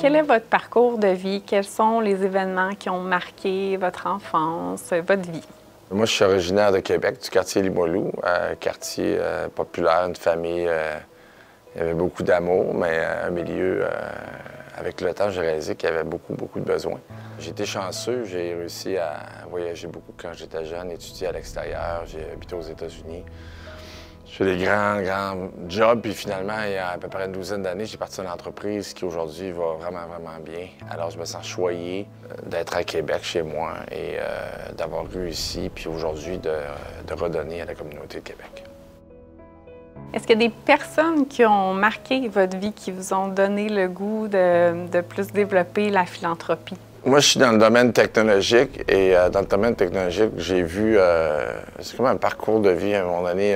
Quel est votre parcours de vie? Quels sont les événements qui ont marqué votre enfance, votre vie? Moi, je suis originaire de Québec, du quartier Limoilou, quartier populaire, une famille. Il y avait beaucoup d'amour, mais un milieu, avec le temps, j'ai réalisé qu'il y avait beaucoup de besoins. J'ai été chanceux, j'ai réussi à voyager beaucoup quand j'étais jeune, étudier à l'extérieur, j'ai habité aux États-Unis. J'ai fait des grands jobs, puis finalement, il y a à peu près une douzaine d'années, j'ai parti d'une entreprise qui aujourd'hui va vraiment bien. Alors, je me sens choyé d'être à Québec chez moi et d'avoir réussi, puis aujourd'hui, de redonner à la communauté de Québec. Est-ce qu'il y a des personnes qui ont marqué votre vie, qui vous ont donné le goût de plus développer la philanthropie? Moi, je suis dans le domaine technologique et dans le domaine technologique, j'ai vu, c'est comme un parcours de vie à un moment donné,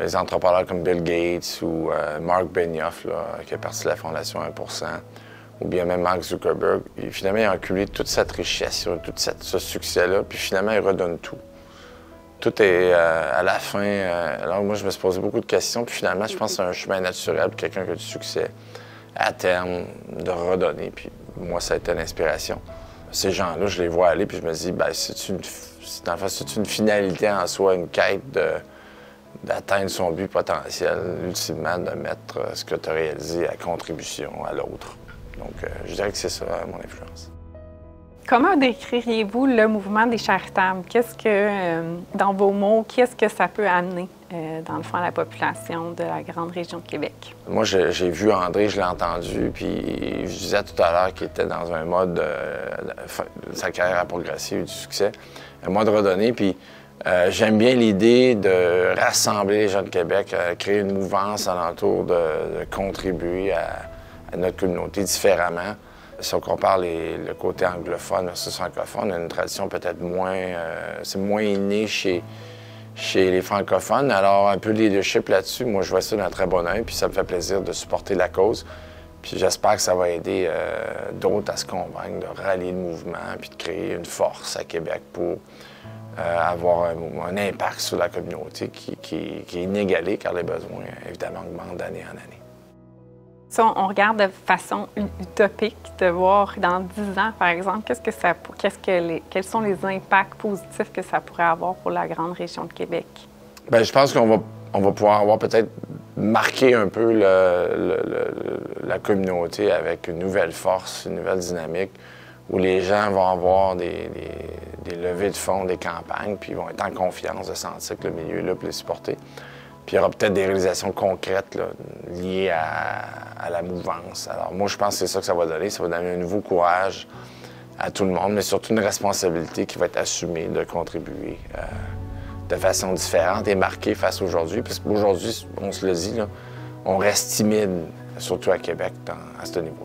les entrepreneurs comme Bill Gates ou Mark Benioff, là, qui a parti de la Fondation 1%, ou bien même Mark Zuckerberg. Et finalement, ils ont accumulé toute cette richesse, ce succès-là, puis finalement, ils redonnent tout. Tout est à la fin. Alors moi, je me suis posé beaucoup de questions, puis finalement, je pense que c'est un chemin naturel pour quelqu'un qui a du succès à terme, de redonner. Puis moi, ça a été l'inspiration. Ces gens-là, je les vois aller, puis je me dis, bien, c'est une finalité en soi, une quête d'atteindre son but potentiel, ultimement de mettre ce que tu as réalisé à contribution à l'autre. Donc, je dirais que c'est ça, mon influence. Comment décririez-vous le mouvement des charitables? Qu'est-ce que, dans vos mots, qu'est-ce que ça peut amener, dans le fond, à la population de la grande région de Québec? Moi, j'ai vu André, je l'ai entendu, puis je disais tout à l'heure qu'il était dans un mode, sa carrière a progressé, du succès, un mode redonné, puis j'aime bien l'idée de rassembler les gens de Québec, créer une mouvance alentour de contribuer à notre communauté différemment. Si on compare le côté anglophone versus francophone, on a une tradition peut-être moins... c'est moins inné chez les francophones. Alors, un peu de leadership là-dessus, moi, je vois ça d'un très bon œil, puis ça me fait plaisir de supporter la cause. Puis j'espère que ça va aider d'autres à se convaincre, de rallier le mouvement, puis de créer une force à Québec pour avoir un impact sur la communauté qui est inégalé, car les besoins, évidemment, augmentent d'année en année. Si on regarde de façon utopique, de voir dans 10 ans, par exemple, quels sont les impacts positifs que ça pourrait avoir pour la grande région de Québec? Bien, je pense qu'on va pouvoir avoir peut-être marqué un peu la communauté avec une nouvelle force, une nouvelle dynamique, où les gens vont avoir des levées de fonds, des campagnes, puis ils vont être en confiance de sentir que le milieu est là pour les supporter. Puis il y aura peut-être des réalisations concrètes là, liées à la mouvance. Alors moi, je pense que c'est ça que ça va donner. Ça va donner un nouveau courage à tout le monde, mais surtout une responsabilité qui va être assumée de contribuer de façon différente et marquée face à aujourd'hui. Parce qu'aujourd'hui, on se le dit, là, on reste timide, surtout à Québec, à ce niveau-là.